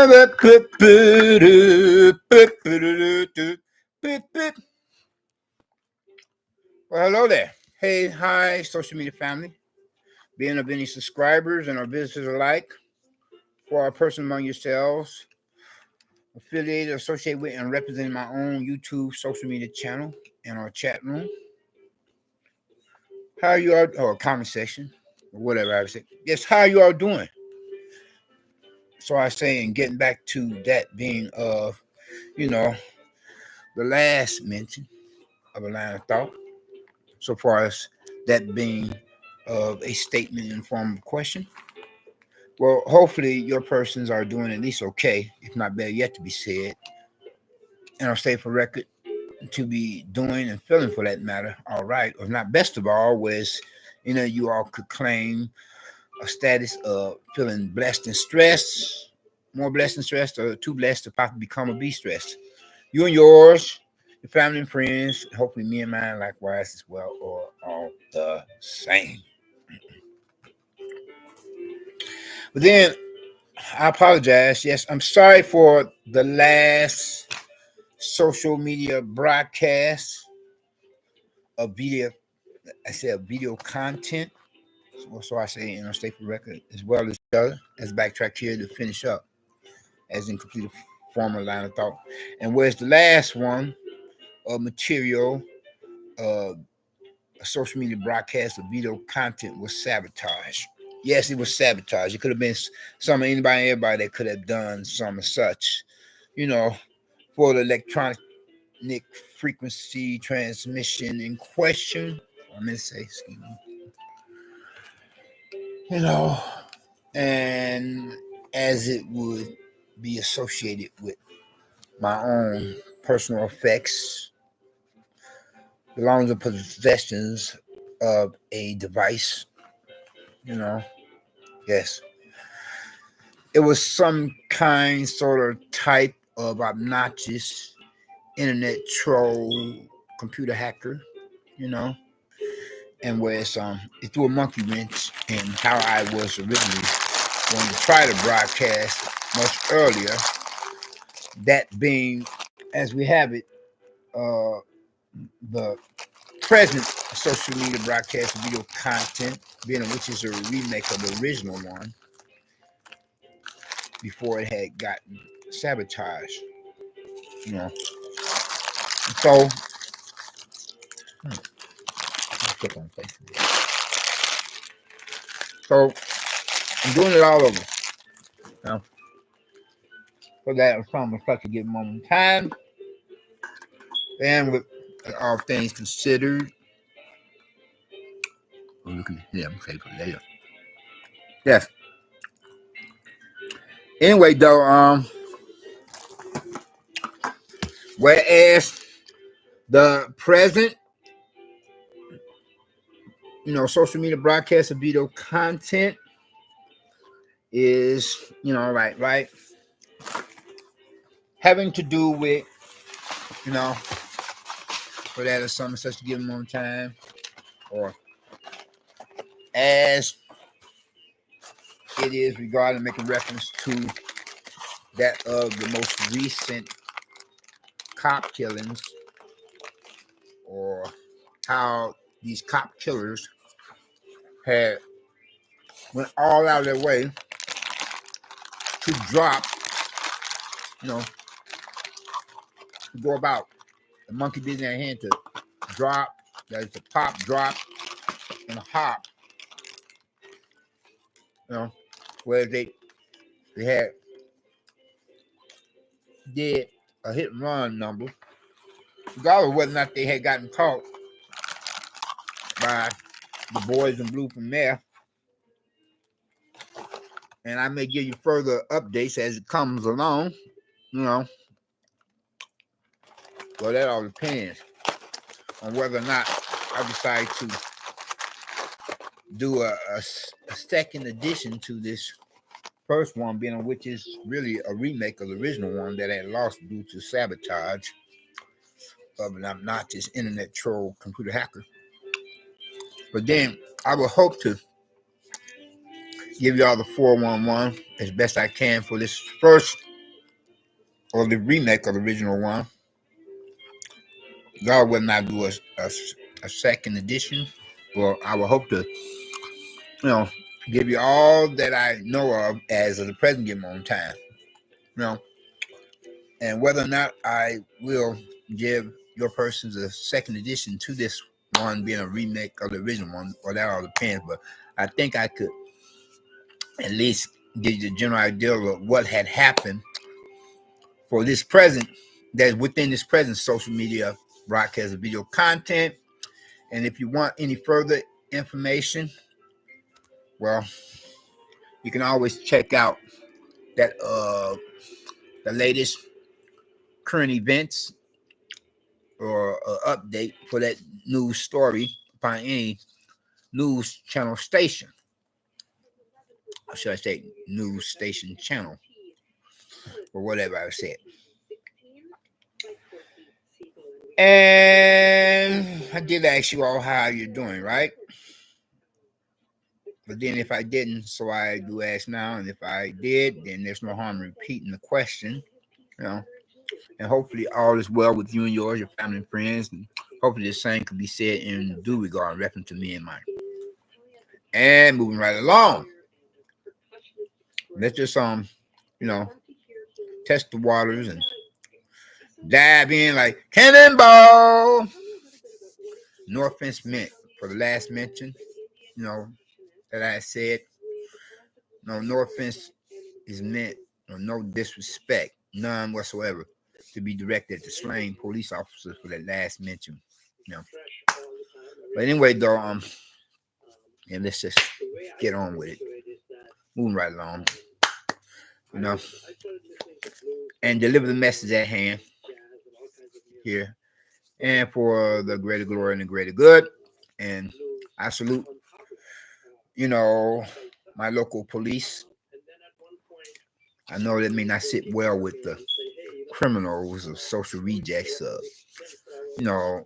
Well, hello there. Hey, hi, social media family. Being of any subscribers and our visitors alike, for a person among yourselves, affiliated, associated with, and representing my own YouTube social media channel and our chat room. How are you all, or comment section, or whatever I would say. Yes, how are you all doing? So I say, and getting back to that being of, the last mention of a line of thought, so far as that being of a statement in form of question. Well, hopefully your persons are doing at least okay, if not better yet to be said. And I'll stay for record to be doing and feeling for that matter, all right, or not best of all, was you all could claim a status of feeling blessed and stressed, more blessed and stressed, or too blessed to possibly become or be stressed. You and yours, your family and friends, hopefully me and mine likewise as well, or all the same. But then I apologize. Yes, I'm sorry for the last social media broadcast of video. I said video content. So I say, stay for record as well as backtrack here to finish up as in complete formal line of thought. And whereas the last one of material, a social media broadcast of video content was sabotage. Yes, it was sabotage. It could have been anybody, everybody that could have done some of such, for the electronic frequency transmission in question. I'm going to say, excuse me, and as it would be associated with my own personal effects, belongs to possessions of a device, yes. It was some kind, sort of type of obnoxious internet troll, computer hacker, you know, and where it threw a monkey wrench in how I was originally going to try to broadcast much earlier. That being, as we have it, the present social media broadcast video content, being which is a remake of the original one before it had gotten sabotaged. So click on Facebook. So I'm doing it all over. For that, I'm trying to give a moment of time. And with all things considered, I'm okay for later. Yes. Anyway, though, whereas the present, social media broadcast of video content is, right, having to do with, for that or something such to give them on time, or as it is regarding making reference to that of the most recent cop killings, or how these cop killers had went all out of their way to drop, to go about the monkey business in their hand to drop, that is to pop, drop, and a hop, where they had did a hit and run number, regardless of whether or not they had gotten caught by the boys in blue from there. And I may give you further updates as it comes along, Well, that all depends on whether or not I decide to do a second edition to this first one, being which is really a remake of the original one that had lost due to sabotage of an obnoxious internet troll computer hacker. But then I will hope to give y'all the 411 as best I can for this first or the remake of the original one. God will not do a second edition. Well, I will hope to, give you all that I know of as of the present given on time. You know, and whether or not I will give your persons a second edition to this one being a remake of the original one, or that all depends. But I think I could at least give you the general idea of what had happened for this present, that within this present social media broadcast of video content. And if you want any further information, well, you can always check out that the latest current events or update for that news story upon any news channel station, or should I say news station channel, or whatever I said. And I did ask you all how you're doing, right? But then if I didn't, so I do ask now, and if I did, then there's no harm in repeating the question, you know. And hopefully all is well with you and yours, your family and friends, and hopefully the same could be said in due regard, reference to me and mine. And moving right along, let's just you know, test the waters and dive in like cannonball. No offense meant for the last mention, you know, that I said. No offense is meant, or no disrespect, none whatsoever, to be directed at the slain police officers for that last mention. You know. But anyway, though, and let's just get on with it. Moving right along. You know. And deliver the message at hand here. And for the greater glory and the greater good. And I salute, my local police. I know that may not sit well with the criminals or social rejects of, you know,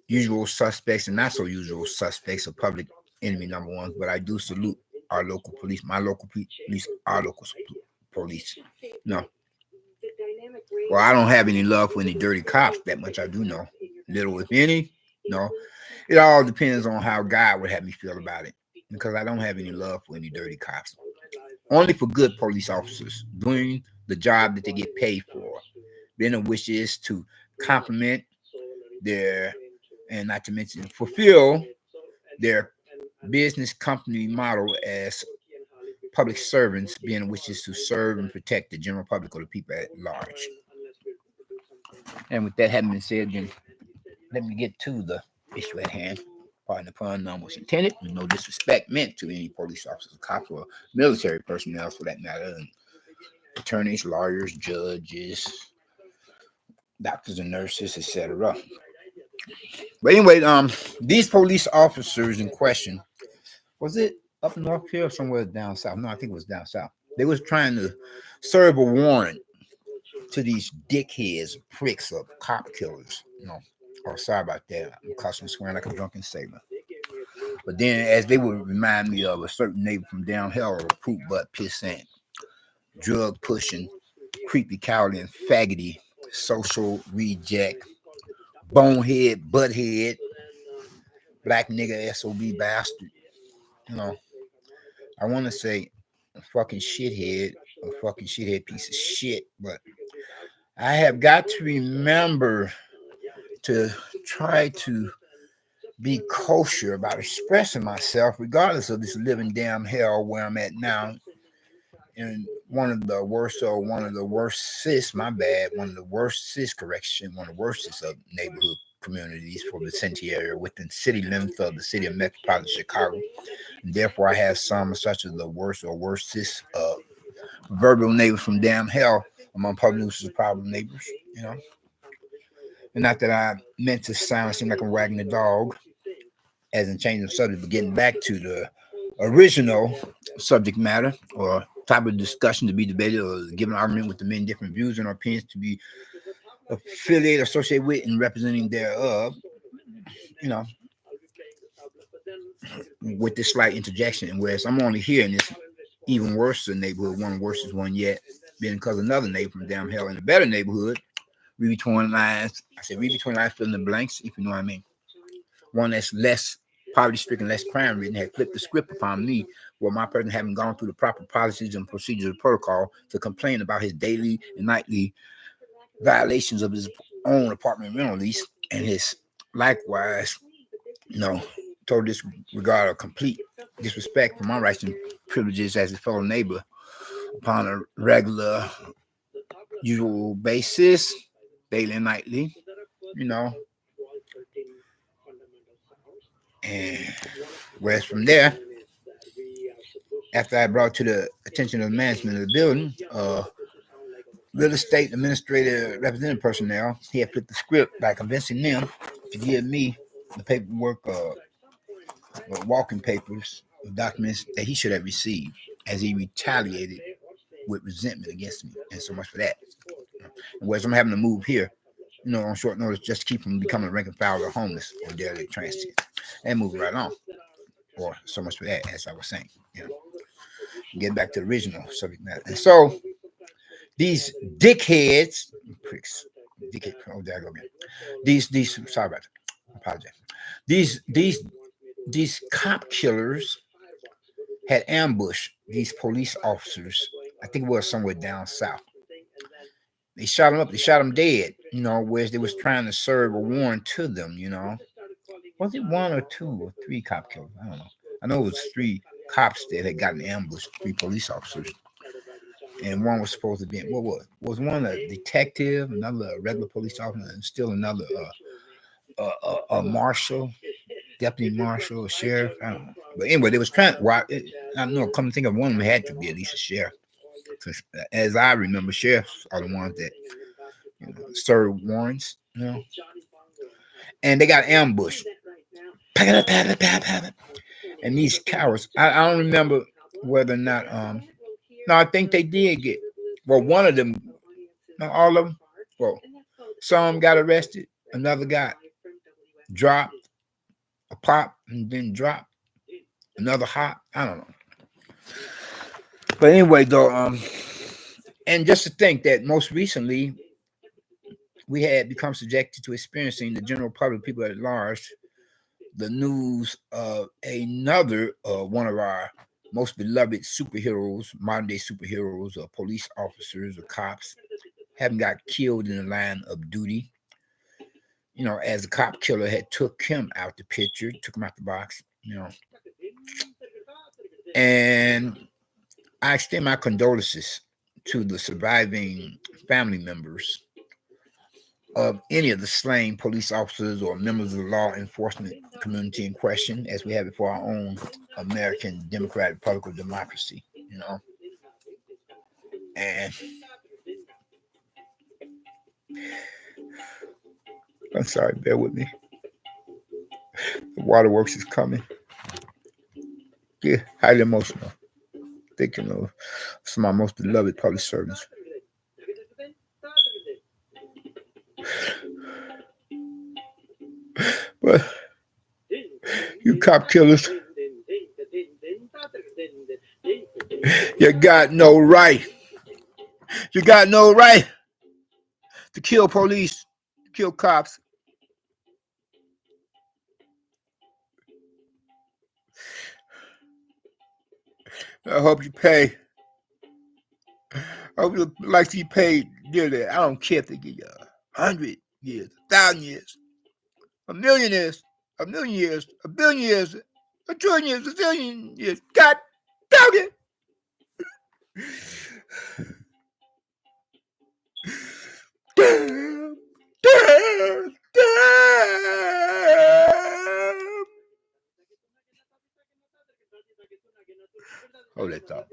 usual suspects and not so usual suspects of public enemy number one. But I do salute our local police, my local police, our local police. No. Well, I don't have any love for any dirty cops. That much I do know. Little, if any. No. It all depends on how God would have me feel about it. Because I don't have any love for any dirty cops. Only for good police officers doing the job that they get paid for. Then which is to complement their, and not to mention fulfill their business company model as public servants, being which is to serve and protect the general public or the people at large. And with that having been said, then let me get to the issue at hand. Pardon the pun, none was intended. No disrespect meant to any police officers, cops, or military personnel for that matter, and attorneys, lawyers, judges, doctors and nurses, etc. But anyway, these police officers in question, was it up north here or somewhere down south? No, I think it was down south. They was trying to serve a warrant to these dickheads, pricks of cop killers. Oh, sorry about that. I'm cussing, swearing like a drunken sailor. But then, as they would remind me of a certain neighbor from down hell, a poop butt, pissant, drug pushing, creepy, cowardly, and faggoty, social reject, bonehead, butthead, black nigga, SOB bastard. I want to say a fucking shithead, piece of shit, but I have got to remember to try to be kosher about expressing myself, regardless of this living damn hell where I'm at now. In one of the worst cis, my bad, one of the worst cis correction, one of the worstest of neighborhood communities for the Vicinity area within city limits of the city of metropolitan Chicago. And therefore, I have some such as the worst or worstest verbal neighbors from damn hell among public nuisance problem neighbors, And not that I meant to sound seem like I'm wagging the dog, as in changing the subject, but getting back to the original subject matter or type of discussion to be debated or given an argument with the many different views and opinions to be affiliated, associated with, and representing thereof, with this slight interjection. And whereas I'm only here in this even worse neighborhood, one worse is one yet, Then because another neighbor from damn hell in a better neighborhood, read between lines. I said read between lines, fill in the blanks, if you know what I mean. One that's less poverty-stricken, less crime-ridden, had flipped the script upon me, where my person having gone through the proper policies and procedures and protocol to complain about his daily and nightly violations of his own apartment rental lease, and his likewise, total disregard or complete disrespect for my rights and privileges as a fellow neighbor upon a regular, usual basis, daily and nightly, you know. And whereas from there, after I brought to the attention of the management of the building, real estate administrator representative personnel, he had flipped the script by convincing them to give me the paperwork, walking papers, documents that he should have received, as he retaliated with resentment against me. And so much for that. And whereas I'm having to move here, on short notice, just to keep from becoming a rank and file or homeless or derelict transient, and moving right on. Or so much for that, as I was saying. Get back to the original subject matter. And so these dickheads, pricks, dickhead, oh, there I go again. These, sorry about that. I apologize. These cop killers had ambushed these police officers. I think it was somewhere down south. They shot them up. They shot them dead. Whereas they was trying to serve a warrant to them. Was it one or two or three cop killers? I don't know. I know it was three cops that had gotten ambushed. 3 police officers, and one was supposed to be what was one a detective, another a regular police officer, and still another a marshal, deputy marshal, a sheriff. I don't know. But anyway, they was trying. I don't know. Come to think of, one of them had to be at least a sheriff. Because as I remember, sheriffs are the ones that serve warrants. And they got ambushed. And these cowards. I don't remember whether or not. No, I think they did get. Well, one of them. No, all of them. Well, some got arrested. Another got dropped. A pop and then dropped. Another hot. I don't know. But anyway, though, and just to think that most recently we had become subjected to experiencing, the general public, people at large, the news of another one of our most beloved superheroes, modern day superheroes, or police officers or cops, having got killed in the line of duty. As the cop killer had took him out the picture, took him out the box, And I extend my condolences to the surviving family members of any of the slain police officers or members of the law enforcement community in question, as we have it for our own American Democratic Republic of Democracy, And I'm sorry, bear with me. The waterworks is coming. Yeah, highly emotional. Thinking of some of my most beloved public servants. But you cop killers, you got no right. You got no right to kill police, kill cops. I hope you pay. I would like to be paid dearly. I don't care if they give you 100 years, 1,000 years, a million years, a million years, a billion years, a trillion years, a zillion years. God damn it! Damn, damn, damn. Hold that thought.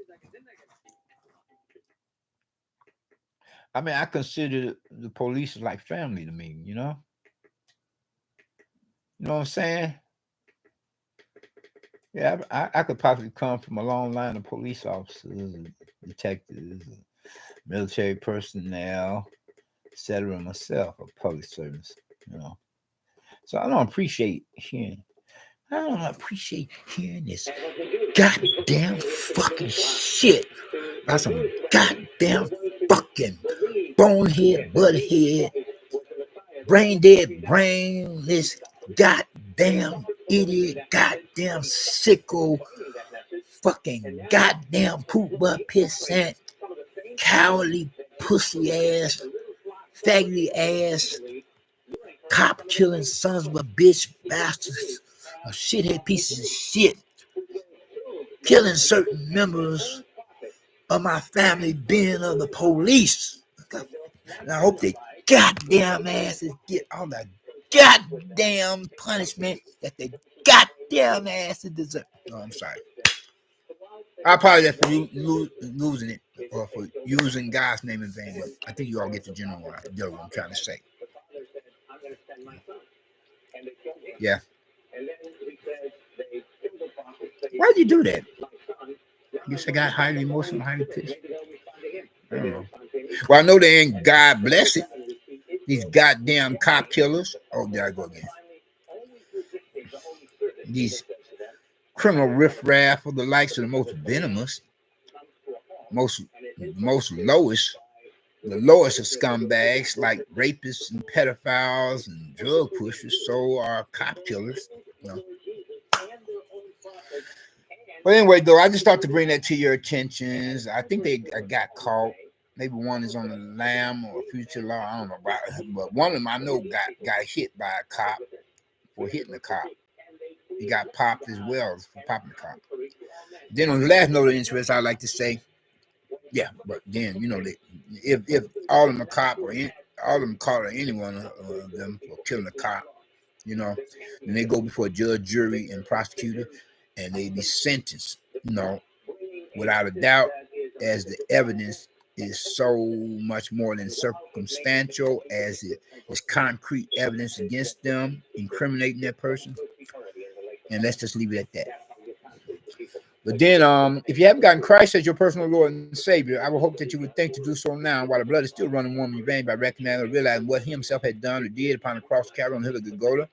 I mean, I consider the police like family to me, You know what I'm saying? Yeah, I could possibly come from a long line of police officers, detectives, military personnel, etc. Myself, or public service, So I don't appreciate hearing this goddamn fucking shit about some goddamn fucking bonehead, butthead, brain dead, brainless, goddamn idiot, goddamn sicko, fucking goddamn poop butt pissant, cowardly pussy ass, faggoty ass, cop killing sons of a bitch bastards, a shithead pieces of shit, killing certain members of my family being of the police. And I hope they goddamn asses get all the goddamn punishment that they goddamn asses deserve. No, I'm sorry. I apologize for losing it or for using God's name in vain. But I think you all get the general what I'm trying to say. Yeah. Why'd you do that? I guess I got highly emotional, highly pissed. I don't know. Well, I know they ain't God bless it. These goddamn cop killers. Oh, there I go again. These criminal riffraff of the likes of the most venomous, most lowest, the lowest of scumbags like rapists and pedophiles and drug pushers. So are cop killers. You know. But anyway, though, I just thought to bring that to your attentions. I think they got caught. Maybe one is on the lam or future law. I don't know about it. But one of them I know got hit by a cop for hitting the cop. He got popped as well for popping the cop. Then on the last note of interest, I'd like to say, yeah, but then, you know, if all of them are cop or all of them caught or any one of them for killing a cop, you know, then they go before a judge, jury, and prosecutor, and they be sentenced, you know, without a doubt, as the evidence is so much more than circumstantial, as it is concrete evidence against them, incriminating that person. And let's just leave it at that. But then, if you haven't gotten Christ as your personal Lord and Savior, I would hope that you would think to do so now while the blood is still running warm in your veins by recognizing and realizing what he himself had done or did upon the cross of Calvary on the hill of Golgotha,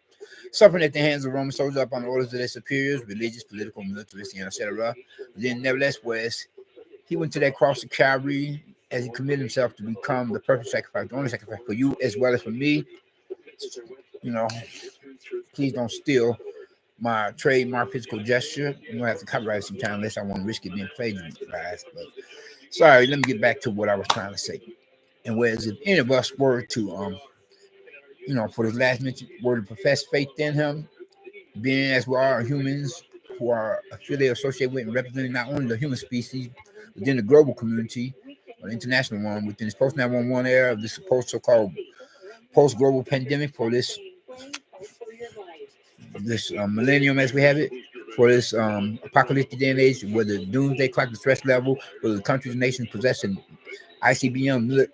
suffering at the hands of Roman soldiers upon the orders of their superiors, religious, political, militaristic, etc. But then, nevertheless, whereas he went to that cross of Calvary as he committed himself to become the perfect sacrifice, the only sacrifice for you as well as for me. You know, please don't steal my trademark physical gesture. I'm gonna have to copyright it sometime unless I want to risk it being plagiarized. But sorry, let me get back to what I was trying to say. And whereas if any of us were to you know, for this last mention, were to profess faith in him, being as we are humans who are affiliated, associated with, and representing not only the human species within the global community, or the international one, within this post 911 era of this so-called post-global pandemic for this millennium as we have it, for this apocalyptic day and age, where the doomsday clock, the threat level, where the countries and nations possessing ICBM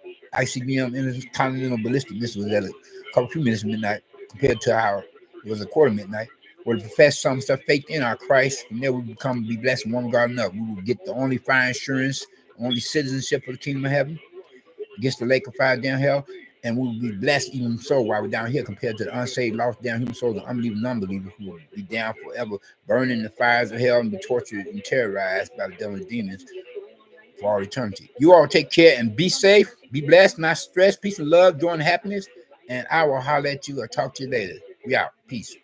intercontinental ballistic missiles at a couple few minutes of midnight compared to how it was a quarter midnight, where we profess some stuff faith in our Christ, and then we be blessed in one regard or another. We will get the only fire insurance, only citizenship of the kingdom of heaven against the lake of fire down hell, and we will be blessed even so while we're down here compared to the unsaved, lost down human souls, the unbelieving non-believers who will be down forever, burning in the fires of hell and be tortured and terrorized by the devil and demons for all eternity. You all take care and be safe, be blessed, not stressed, peace and love, joy and happiness, and I will holler at you or talk to you later. We out. Peace.